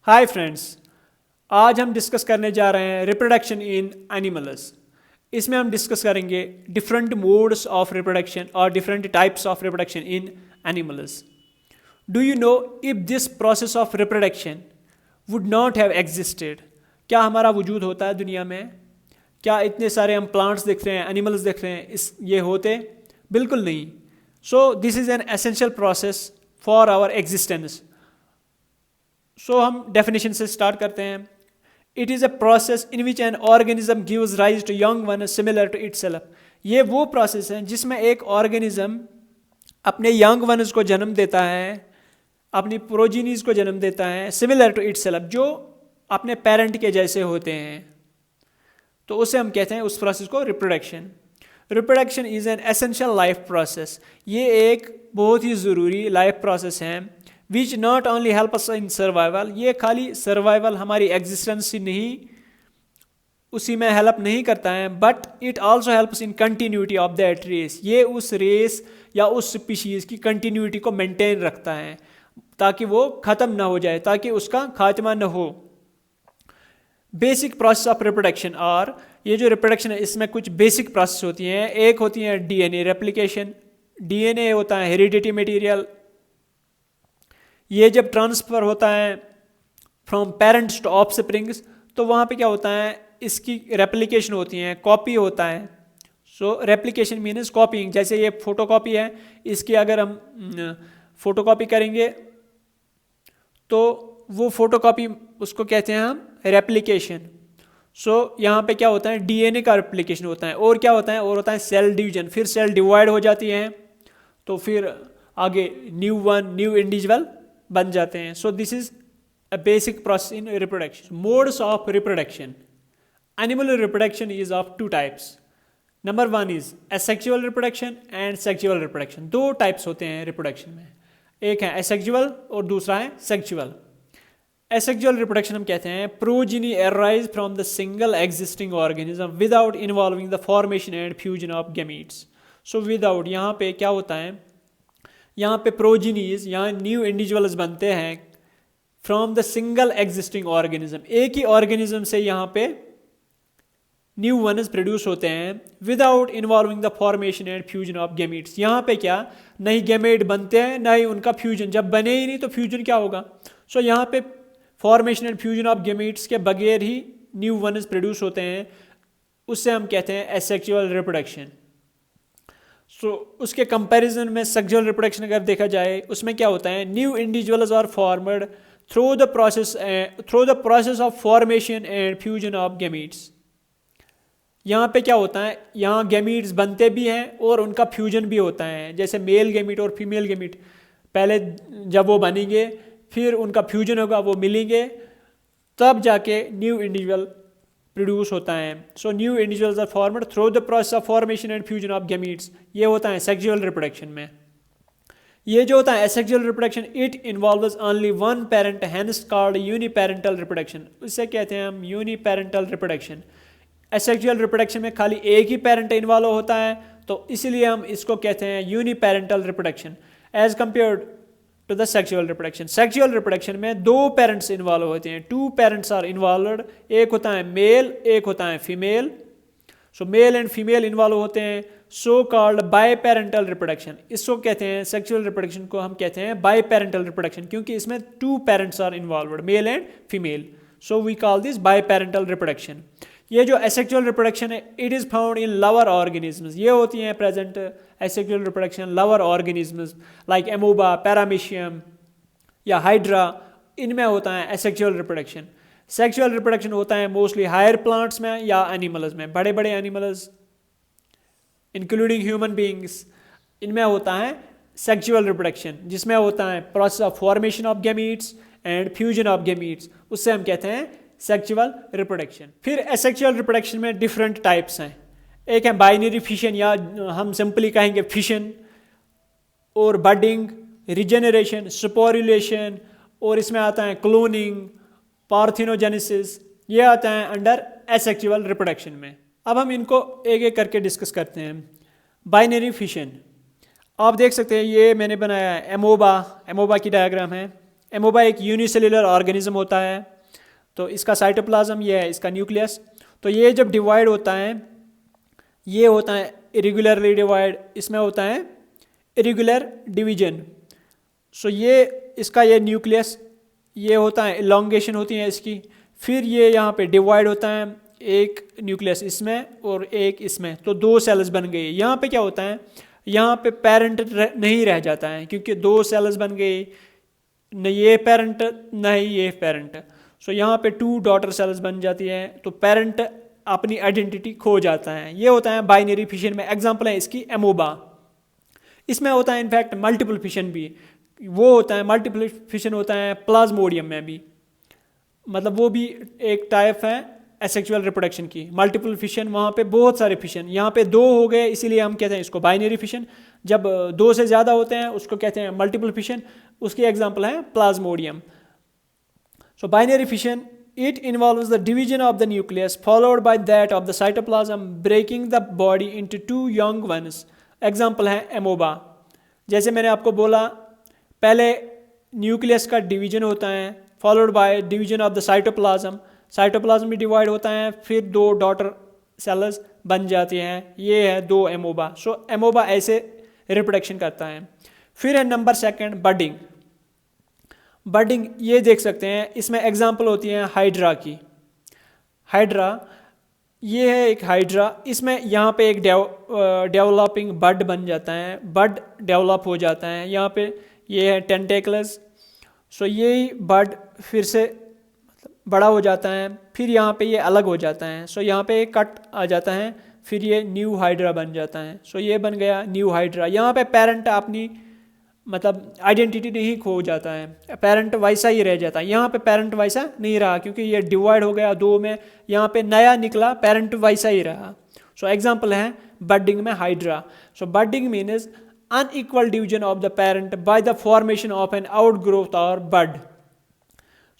Hi friends, आज हम discuss करने जा रहे हैं रिप्रोडक्शन इन एनिमल्स। इसमें हम डिस्कस करेंगे डिफरेंट मोड्स ऑफ रिप्रोडक्शन और different types of reproduction in animals. Do you know if this process of reproduction would not have existed? क्या हमारा वजूद होता है दुनिया में? क्या इतने सारे हम प्लांट्स देख रहे हैं, एनिमल्स देख रहे हैं, ये होते? बिल्कुल नहीं। So this is an essential process for our existence. So हम डेफिनेशन से स्टार्ट करते हैं। It is a process in which an organism gives rise to young one similar to itself. ये वो प्रोसेस है जिसमें एक ऑर्गेनिज्म अपने यंग वनस को जन्म देता है, अपनी प्रोजीनीज को जन्म देता है, सिमिलर टू इटसेल्फ, जो अपने पेरेंट के जैसे होते हैं। तो उसे हम कहते हैं उस प्रोसेस को reproduction. Reproduction is an essential life process. ये एक बहुत ही ज़रूरी लाइफ प्रोसेस है which not only help us in survival. ये खाली सर्वाइवल, हमारी एग्जिस्टेंस ही नहीं, उसी में हेल्प नहीं करता है, but it also helps in continuity of that race. ये उस रेस या उस स्पीशीज़ की कंटिन्यूटी को मेंटेन रखता है ताकि वो ख़त्म ना हो जाए, ताकि उसका खात्मा न हो। बेसिक प्रोसेस ऑफ रिप्रोडक्शन, और ये जो रिप्रोडक्शन है इसमें कुछ बेसिक प्रोसेस होती हैं। एक होती है डीएनए रेप्लिकेशन। डीएनए होता है हेरिडिटी मटेरियल। ये जब ट्रांसफ़र होता है फ्रॉम पेरेंट्स टू ऑफस्प्रिंग्स, तो वहाँ पे क्या होता है, इसकी रेप्लिकेशन होती है, कॉपी होता है। सो रेप्लिकेशन मीन्स कॉपीइंग। जैसे ये फोटोकॉपी है, इसकी अगर हम फोटोकॉपी करेंगे तो वो फोटोकॉपी, उसको कहते हैं हम रेप्लिकेशन। सो यहाँ पे क्या होता है, डीएनए का रेप्लिकेशन होता है। और क्या होता है, और होता है सेल डिवीजन। फिर सेल डिवाइड हो जाती है, तो फिर आगे न्यू इंडिविजुअल बन जाते हैं। So this is a basic process in reproduction. Modes of reproduction. Animal reproduction is of two types. Number one is asexual reproduction and sexual reproduction. दो टाइप्स होते हैं रिप्रोडक्शन में, एक है एसेक्सुअल और दूसरा है सेक्सुअल। एसेक्सुअल रिप्रोडक्शन हम कहते हैं progeny arise from the single existing organism without involving the formation and fusion of gametes. So without, यहाँ पे क्या होता है, यहाँ पे प्रोजिनीज, यहाँ न्यू इंडिविजुअल्स बनते हैं from the single existing organism. एक ही ऑर्गेनिज्म से यहाँ पे न्यू वनस प्रोड्यूस होते हैं without involving the formation and fusion of gametes. यहाँ पे क्या, नहीं गैमेट बनते हैं, ना ही उनका फ्यूजन। जब बने ही नहीं तो फ्यूजन क्या होगा। सो यहाँ पे formation and fusion of gametes के बगैर ही न्यू वनस प्रोड्यूस होते हैं, उससे हम कहते हैं एसेक्सुअल रिप्रोडक्शन। सो उसके कंपैरिजन में सेक्सुअल रिप्रोडक्शन अगर देखा जाए, उसमें क्या होता है, new individuals are formed through the process of formation and fusion of gametes. यहाँ पे क्या होता है, यहाँ गैमीट्स बनते भी हैं और उनका फ्यूजन भी होता है। जैसे मेल गैमीट और फीमेल गैमीट, पहले जब वो बनेंगे फिर उनका फ्यूजन होगा, वो मिलेंगे, तब जाके न्यू इंडिविजुअल प्रोड्यूस होता है। So new individuals are formed through the process of formation and fusion of gametes. ये होता है सेक्सुअल रिप्रोडक्शन में। ये जो होता है asexual reproduction, it involves only one parent, hence called uniparental reproduction. इसे कहते हैं हम यूनिपेरेंटल रिप्रोडक्शन। एसेक्सुअल रिप्रोडक्शन में खाली एक ही पेरेंट इन्वॉल्व होता है, तो इसलिए हम इसको कहते हैं uniparental reproduction as compared to the sexual reproduction. Sexual reproduction में दो पेरेंट्स इन्वॉल्व होते हैं, टू पेरेंट्स आर इन्वॉल्व्ड। एक होता है मेल, एक होता है female. So mail and female involve होते हैं, so called by parental reproduction. इसको कहते हैं, सेक्सुअल रिप्रोडक्शन को हम कहते हैं बाई पेरेंटल रिप्रोडक्शन, क्योंकि इसमें two parents are involved, male and female. So we call this biparental reproduction. ये जो एसेक्सुअल रिप्रोडक्शन है, it is found in lower organisms. ये होती हैं present asexual reproduction lower organisms like amoeba, paramecium या hydra, इनमें होता है एसेक्सुअल रिप्रोडक्शन। सेक्सुअल रिप्रोडक्शन होता है मोस्टली हायर प्लांट्स में या एनिमल्स में, बड़े बड़े एनिमल्स इंक्लूडिंग ह्यूमन बींग्स, इनमें होता है सेक्सुअल रिप्रोडक्शन, जिसमें होता है process of formation of gametes and fusion of gametes, उससे हम कहते हैं सेक्सुअल रिप्रोडक्शन। फिर एसेक्सुअल रिप्रोडक्शन में डिफरेंट टाइप्स हैं। एक है बाइनरी फिशन, या हम सिंपली कहेंगे फिशन, और बडिंग, रिजेनरेशन, स्पोरुलेशन, और इसमें आता है क्लोनिंग, पार्थिनोजेनेसिस, ये आता है अंडर एसेक्सुअल रिप्रोडक्शन में। अब हम इनको एक एक करके डिस्कस करते हैं। बाइनरी फिशन, आप देख सकते हैं, ये मैंने बनाया है एमोबा की डायग्राम है। एमोबा एक यूनिसेल्युलर ऑर्गेनिज्म होता है, तो इसका साइटोप्लाज्म ये है, इसका न्यूक्लियस। तो ये जब डिवाइड होता है, ये होता है इरेगुलरली डिवाइड, इसमें होता है इरेगुलर डिवीजन। सो ये इसका ये न्यूक्लियस ये होता है, इलॉन्गेशन होती है इसकी, फिर ये यहाँ पे डिवाइड होता है, एक न्यूक्लियस इसमें और एक इसमें, तो दो सेल्स बन गई। यहाँ पे क्या होता है, यहाँ पे पेरेंट नहीं रह जाता है, क्योंकि दो सेल्स बन गई, न ये पेरेंट न ही ये पेरेंट। सो यहाँ पे टू डॉटर सेल्स बन जाती है, तो पेरेंट अपनी आइडेंटिटी खो जाता है। ये होता है बाइनरी फिशन में। एग्जांपल है इसकी एमोबा। इसमें होता है इनफैक्ट मल्टीपल फिशन भी, वो होता है मल्टीपल फिशन होता है प्लाज्मोडियम में भी, मतलब वो भी एक टाइप है एसेक्सुअल रिप्रोडक्शन की। मल्टीपल फिशन वहाँ पे बहुत सारे फिशन, यहाँ पे दो हो गए इसीलिए हम कहते हैं इसको बाइनरी फिशन। जब दो से ज़्यादा होते हैं उसको कहते हैं मल्टीपल फिशन। उसकी एग्जांपल है Plasmodium. So binary fission it involves the division of the nucleus followed by that of the cytoplasm, breaking the body into two young ones. Example है एमोबा। जैसे मैंने आपको बोला पहले न्यूक्लियस का डिवीजन होता है followed by division of the cytoplasm, cytoplasm भी डिवाइड होता है, फिर दो डॉटर सेल्स बन जाती हैं, ये है दो एमोबा। सो एमोबा ऐसे रिप्रोडक्शन करता है। फिर है नंबर सेकंड बडिंग। बडिंग ये देख सकते हैं, इसमें एग्जांपल होती हैं हाइड्रा की। हाइड्रा ये है एक हाइड्रा, इसमें यहाँ पे एक डेवलपिंग बड बन जाता है, बड डेवलप हो जाता है। यहाँ पे ये है टेंटेकल्स। सो यही बड फिर से मतलब बड़ा हो जाता है, फिर यहाँ पे ये अलग हो जाता है। सो यहाँ पे कट आ जाता है, फिर ये न्यू हाइड्रा बन जाता है। सो ये बन गया न्यू हाइड्रा। यहाँ पे पेरेंट अपनी मतलब आइडेंटिटी नहीं खो जाता है, पेरेंट वैसा ही रह जाता है। यहाँ पे पेरेंट वैसा नहीं रहा क्योंकि ये डिवाइड हो गया दो में, यहाँ पे नया निकला, पेरेंट वैसा ही रहा। सो एग्जांपल है बडिंग में hydra. So budding means unequal division of the parent by the formation of an outgrowth और बड।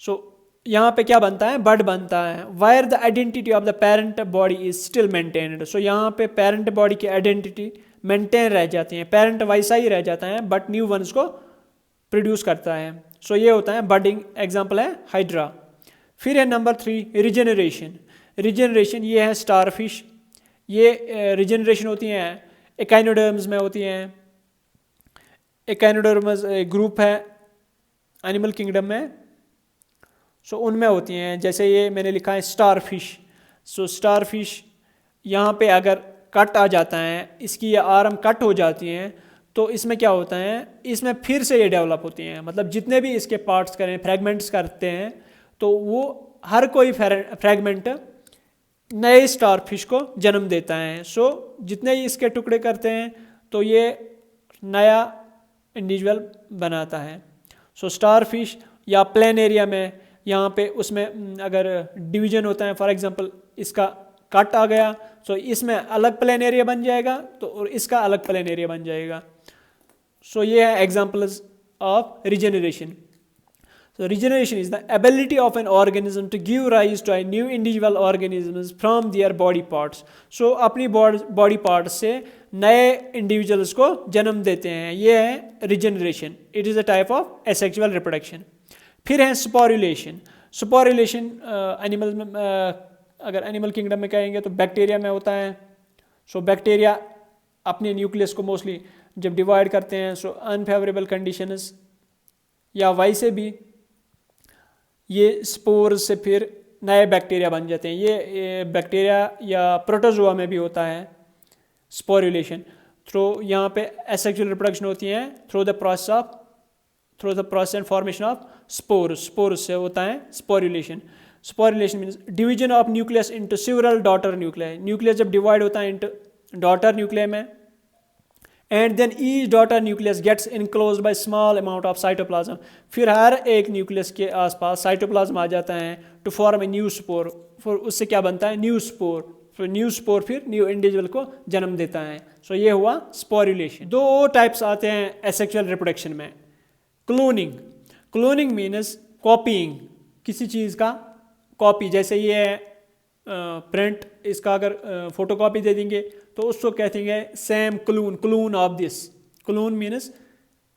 सो यहाँ पे क्या बनता है, बड बनता है, where the identity of the parent body is still maintained. So यहाँ पे पेरेंट बॉडी की आइडेंटिटी मेंटेन रह जाती हैं, पेरेंट वैसा ही रह जाता है बट न्यू वंस को प्रोड्यूस करता है। सो ये होता है बडिंग। एग्जांपल है हाइड्रा। फिर है नंबर 3 रिजेनरेशन। रिजेनरेशन ये है स्टारफिश। ये रिजेनरेशन होती हैं एकाइनोडर्म्स में होती हैं। एकाइनोडर्म्स ग्रुप है एनिमल किंगडम में, सो उनमें होती हैं। जैसे ये मैंने लिखा है स्टारफिश। सो स्टारफिश यहाँ पे अगर कट आ जाता है, इसकी ये आर्म कट हो जाती हैं, तो इसमें क्या होता है, इसमें फिर से ये डेवलप होती हैं। मतलब जितने भी इसके पार्ट्स करें, फ्रैगमेंट्स करते हैं, तो वो हर कोई फ्रैगमेंट नए स्टारफिश को जन्म देता है। सो जितने ही इसके टुकड़े करते हैं तो ये नया इंडिविजुअल बनाता है। सो स्टारफिश या प्लेन एरिया में यहाँ पे उसमें अगर डिवीजन होता है, फॉर एग्जांपल इसका कट आ गया, सो इसमें अलग प्लेन एरिया बन जाएगा, तो और इसका अलग प्लेन एरिया बन जाएगा। सो ये है examples of regeneration. So regeneration is the ability of an organism to give rise to a new individual organisms from their body parts. So अपनी बॉडी पार्ट्स से नए इंडिविजुअल्स को जन्म देते हैं, ये है regeneration. It is a type of asexual reproduction. फिर है स्पोरुलेशन। स्पोरुलेशन एनिमल में अगर एनिमल किंगडम में कहेंगे तो बैक्टीरिया में होता है। सो बैक्टीरिया अपने न्यूक्लियस को मोस्टली जब डिवाइड करते हैं, सो अनफेवरेबल कंडीशंस या वैसे भी ये स्पोर्स से फिर नए बैक्टीरिया बन जाते हैं। ये बैक्टीरिया या प्रोटोजोआ में भी होता है स्पोरुलेशन। थ्रू यहाँ पे एसेक्सुअल रिप्रोडक्शन होती है through the process and formation of spores. Spores से होता है sporulation. Sporulation means division of nucleus into several daughter nuclei. Nucleus जब डिवाइड होता है इनटू डॉटर न्यूक्लियाई में, and then each daughter nucleus gets enclosed by small amount of cytoplasm. फिर हर एक न्यूक्लियस के आसपास साइटोप्लाज्म आ जाता है to form a new spore. फिर उससे क्या बनता है, न्यू स्पोर। फिर न्यू स्पोर फिर न्यू इंडिविजुअल को जन्म देता है। सो ये हुआ स्पोरुलेशन। दो टाइप्स आते हैं एसेक्सुअल रिप्रोडक्शन में। क्लोनिंग। क्लोनिंग मीन्स कॉपीइंग, किसी चीज़ का कॉपी। जैसे ये प्रिंट, इसका अगर फोटोकॉपी दे देंगे तो उसको कहते हैं सेम क्लून, क्लून ऑफ दिस। क्लून मीन्स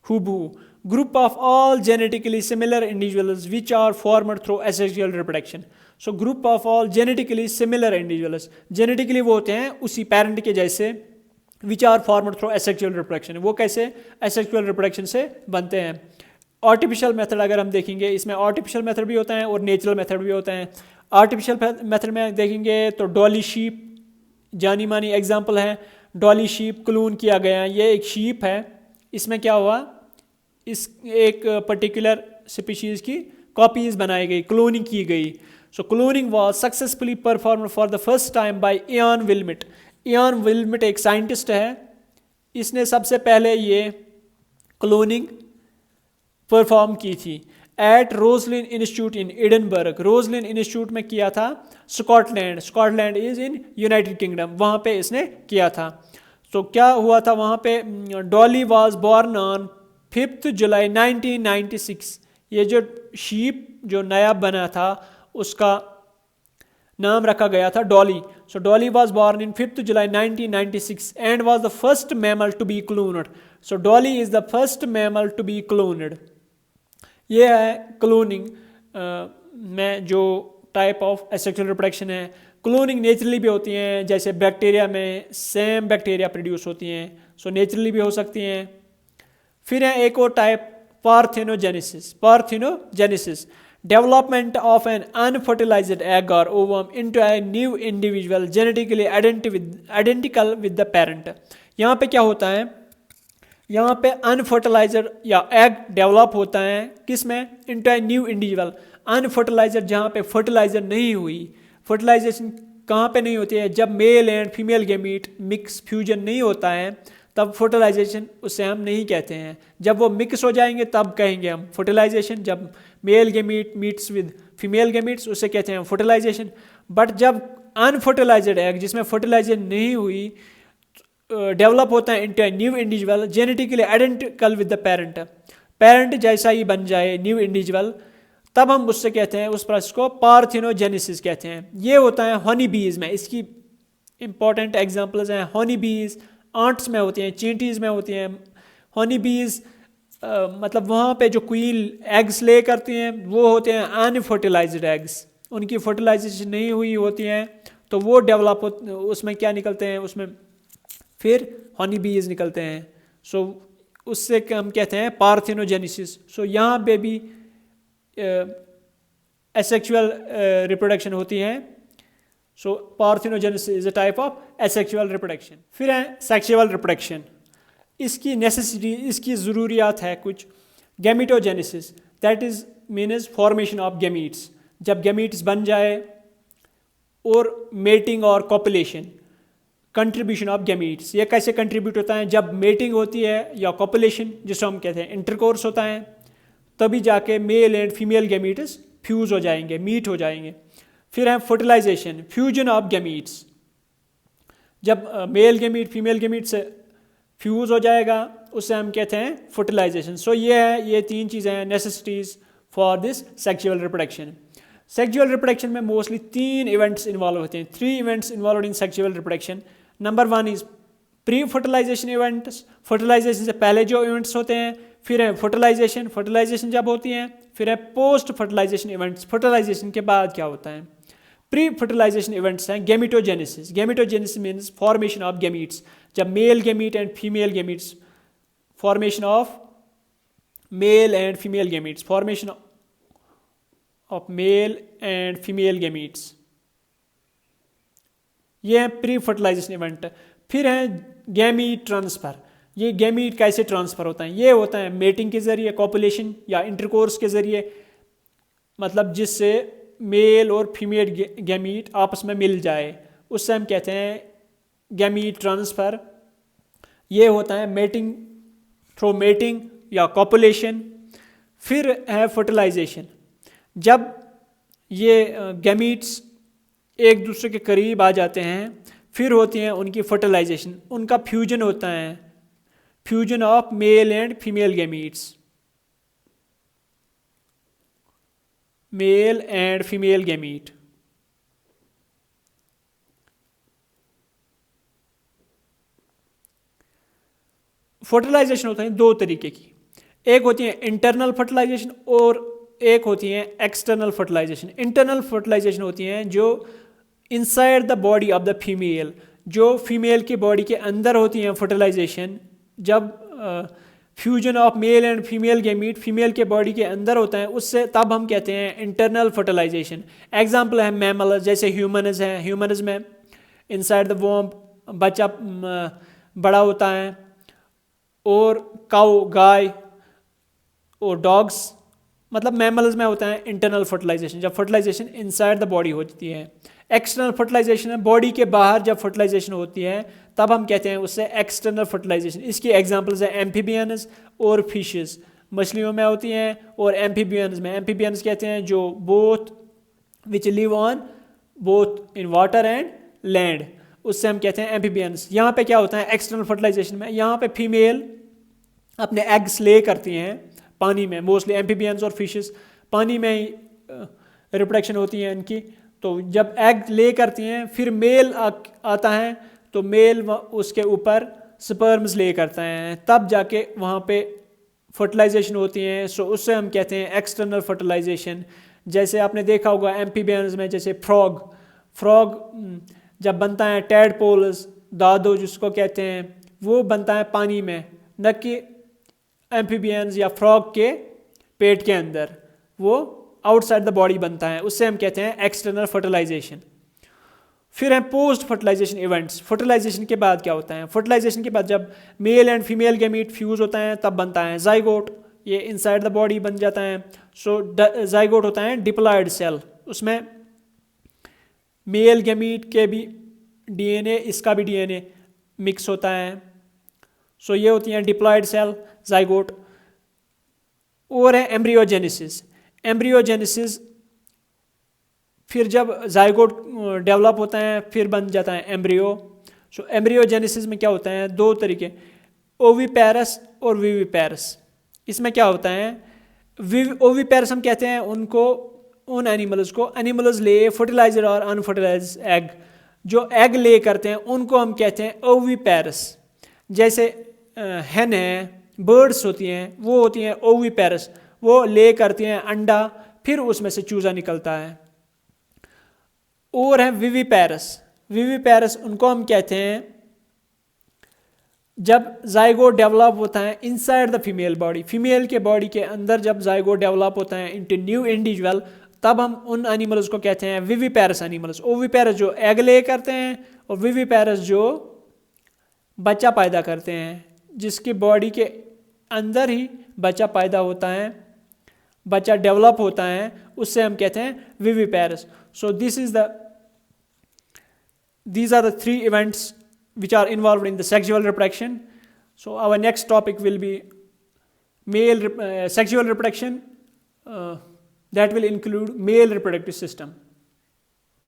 हूबहू। group of all genetically similar individuals which are formed through asexual reproduction. So group of all genetically similar individuals, genetically वो होते हैं उसी parent के जैसे, which are formed through asexual reproduction. वो कैसे asexual reproduction से बनते हैं. आर्टिफिशियल मेथड अगर हम देखेंगे, इसमें आर्टिफिशियल मेथड भी होता है और नेचुरल मेथड भी होता है. आर्टिफिशियल मेथड में देखेंगे तो डॉली शीप जानी मानी एग्जांपल है. डॉली शीप क्लोन किया गया, ये एक शीप है, इसमें क्या हुआ, इस एक पर्टिकुलर स्पीशीज़ की कॉपीज़ बनाई गई, क्लोनिंग की गई. So cloning was successfully perform for the first time by Ian Wilmut. Ian Wilmut एक साइंटिस्ट है, इसने सबसे पहले ये क्लोनिंग परफॉर्म की थी at Roslin Institute in Edinburgh. Roslin Institute में किया था, Scotland. Scotland is in United Kingdom, वहाँ पे इसने किया था. तो क्या हुआ था वहाँ पे, डॉली वाज बॉर्न ऑन 5 जुलाई 1996. ये जो शीप जो नया बना था उसका नाम रखा गया था Dolly. So Dolly was born in 5 जुलाई 1996 and was the first mammal to be cloned. So Dolly is the first mammal to be cloned. ये है क्लोनिंग में जो टाइप ऑफ एसेक्सुअल रिप्रोडक्शन है. क्लोनिंग नेचुरली भी होती हैं, जैसे बैक्टीरिया में सेम बैक्टीरिया प्रोड्यूस होती हैं, सो नेचुरली भी हो सकती हैं. फिर है एक और type parthenogenesis. Parthenogenesis development of an unfertilized egg और ovum into a new individual genetically identical with the parent. यहाँ पे क्या होता है, यहाँ पे अनफर्टिलाइजर या एग डेवलप होता है किस में, इनटू ए न्यू इंडिविजुअल. अनफर्टिलाइजर जहाँ पे फर्टिलाइजर नहीं हुई, फर्टिलाइजेशन कहाँ पे नहीं होती है, जब mail and female gamete mix fusion नहीं होता है तब फर्टिलाइजेशन उसे हम नहीं कहते हैं. जब वो मिक्स हो जाएंगे तब कहेंगे हम फर्टिलाइजेशन. जब male gamete meets with female gametes उसे कहते हैं फर्टिलाइजेशन. बट जब अनफर्टिलाइज्ड एग जिसमें फर्टिलाइजेशन नहीं हुई डेवलप होता है into a new individual genetically identical with the parent, parent जैसा ही बन जाए न्यू इंडिविजुअल, तब हम उससे कहते हैं, उस प्रोसेस को पार्थेनोजेनेसिस कहते हैं. ये होता है हनी बीज में. इसकी इंपॉर्टेंट एग्जांपल्स हैं हनी बीज, आंट्स में होती हैं, चींटीज़ में होती हैं. हनी बीज मतलब वहाँ पे जो क्वीन एग्स ले करती हैं वो होते हैं अनफर्टिलाइज्ड एग्स, उनकी फर्टिलाइजेशन नहीं हुई होती हैं, तो वो डेवलप उसमें क्या निकलते हैं, उसमें फिर हनी बीज निकलते हैं. सो उससे हम कहते हैं पार्थेनोजेनेसिस. सो यहाँ पे भी एसेक्सुअल रिप्रोडक्शन होती है. So parthenogenesis is a type of asexual reproduction. फिर है सेक्सुअल रिप्रोडक्शन. इसकी नेसेसिटी, इसकी ज़रूरियात है कुछ. Gametogenesis that is means formation of gametes. जब गैमीट्स बन जाए, और मेटिंग और कॉपुलेशन, कंट्रीब्यूशन ऑफ गैमीट्स. ये कैसे कंट्रीब्यूट होता है, जब मेटिंग होती है या कॉपुलेशन जिसको हम कहते हैं इंटरकोर्स होता है, तभी जाके mail and female gametes fuse हो जाएंगे, मीट हो जाएंगे. फिर है फर्टिलाइजेशन, फ्यूजन ऑफ गैमीट्स. जब मेल गैमीट फीमेल गैमीट से फ्यूज़ हो जाएगा उससे हम कहते हैं फर्टिलाइजेशन. सो ये है, ये तीन चीज़ें हैं necessities for this sexual reproduction. Sexual reproduction में मोस्टली 3 इवेंट्स इन्वॉल्व होते हैं. 3 events involve in sexual reproduction. Number 1 is pre fertilization events, fertilization से पहले जो इवेंट्स होते हैं. फिर है फर्टिलाइजेशन, फर्टिलाइजेशन जब होती हैं. फिर है पोस्ट फर्टिलाइजेशन इवेंट्स, फर्टिलाइजेशन के बाद क्या होता है. प्री फर्टिलाइजेशन इवेंट्स हैं गैमीटोजेनेसिस. गैमीटोजेनेसिस मीन्स फॉर्मेशन ऑफ गैमीट्स. जब male gamete and female gametes, formation of male and female gametes, formation of male and female gametes, ये है प्री फर्टिलाइजेशन इवेंट. फिर है गैमीट ट्रांसफ़र. ये गैमीट कैसे ट्रांसफ़र होता है, ये होता है मेटिंग के ज़रिए, कॉपुलेशन या इंटरकोर्स के ज़रिए, मतलब जिससे मेल और फीमेल गैमीट आपस में मिल जाए, उससे हम कहते हैं गैमीट ट्रांसफ़र. ये होता है मेटिंग, थ्रू मेटिंग या कॉपुलेशन. फिर है फर्टिलाइजेशन. जब ये गैमीट्स एक दूसरे के करीब आ जाते हैं, फिर होती हैं उनकी फर्टिलाइजेशन, उनका फ्यूजन होता है, fusion of male and female gametes, male and female gamete. Fertilization होता है 2 तरीके की. एक होती है इंटरनल फर्टिलाइजेशन और एक होती है एक्सटर्नल फर्टिलाइजेशन। इंटरनल फर्टिलाइजेशन होती हैं जो inside the body of the female, जो फीमेल की बॉडी के अंदर होती हैं फर्टिलाइजेशन। जब fusion of male and female gamete female के बॉडी के अंदर होता है, उससे तब हम कहते हैं इंटरनल फर्टिलाइजेशन। एग्जाम्पल है मैमल्स, जैसे ह्यूमन्स है, ह्यूमन्स में इनसाइड द वॉम्ब बच्चा बड़ा होता है, और काऊ गाय और डॉग्स, मतलब मैमल्स में होता है इंटरनल फर्टिलाइजेशन, जब फर्टिलाइजेशन इनसाइड द बॉडी होती है। एक्सटर्नल फर्टिलाइजेशन है बॉडी के बाहर जब फर्टिलाइजेशन होती है तब हम कहते हैं उससे एक्सटर्नल फर्टिलाइजेशन। इसकी एग्जांपल्स है एम्फीबियंस और फिशेस, मछलियों में होती हैं, और एम्फीबियंस में, एम्फीबियंस कहते हैं जो both which live on both in water and land, उससे हम कहते हैं एम्फीबियंस। यहाँ पे क्या होता है एक्सटर्नल फर्टिलाइजेशन में, यहाँ पे फीमेल अपने एग्स ले करती हैं पानी में, मोस्टली एम्फीबियंस और फिशेस पानी में ही रिप्रोडक्शन होती है इनकी। तो जब एग ले करती हैं फिर मेल आता है, तो मेल उसके ऊपर स्पर्म्स ले करता है, तब जाके वहाँ पे फर्टिलाइजेशन होती है। सो उससे हम कहते हैं एक्सटर्नल फर्टिलाइजेशन। जैसे आपने देखा होगा एम्फीबियंस में, जैसे फ्रॉग जब बनता है, टैडपोल्स दादो जिसको कहते हैं, वो बनता है पानी में, न कि एम्फीबियंस या फ्रॉग के पेट के अंदर, वो आउटसाइड द बॉडी बनता है, उससे हम कहते हैं एक्सटर्नल फर्टिलाइजेशन। फिर है पोस्ट फर्टिलाइजेशन इवेंट्स। फर्टिलाइजेशन के बाद क्या होता है, फर्टिलाइजेशन के बाद जब mail and female gamete fuse होता है तब बनता है जाइगोट, ये इनसाइड द बॉडी बन जाता है। सो जाइगोट होता है डिप्लॉयड सेल, उसमें मेल गैमीट के भी डीएनए, इसका भी डीएनए मिक्स होता है। सो ये होती हैं डिप्लॉयड सेल, जाइगोट। और है एम्ब्रियोजेनेसिस। एम्ब्रियोजेनेसिस फिर जब जाइगोट डेवलप होता है फिर बन जाता है एम्ब्रियो। सो एम्ब्रियोजेनेसिस में क्या होता है, दो तरीके, ओविपेरस और विविपेरस। इसमें क्या होता है, ओविपेरस हम कहते हैं उनको, उन एनिमल्स को, एनिमल्स ले फर्टिलाइजर और अनफर्टिलाइज्ड एग, जो एग ले करते हैं उनको हम कहते हैं ओविपेरस। जैसे हैन है, बर्ड्स होती हैं, वो होती हैं ओविपेरस, वो ले करती हैं अंडा, फिर उसमें से चूजा निकलता है। और है विविपेरस। विविपेरस उनको हम कहते हैं जब जाइगोट डेवलप होता है inside the female body, female के बॉडी के अंदर जब जाइगोट डेवलप होता है इनटू न्यू इंडिविजुअल, तब हम उन एनिमल्स को कहते हैं विविपेरस एनिमल्स। ओविपेरस जो एग ले करते हैं, और विविपेरस जो बच्चा पैदा करते हैं, जिसकी बॉडी के अंदर ही बच्चा पैदा होता है, बच्चा डेवलप होता है, उससे हम कहते हैं viviparous. So these are the three events which are involved in the sexual reproduction. So our next topic will be sexual reproduction, that will include male reproductive system.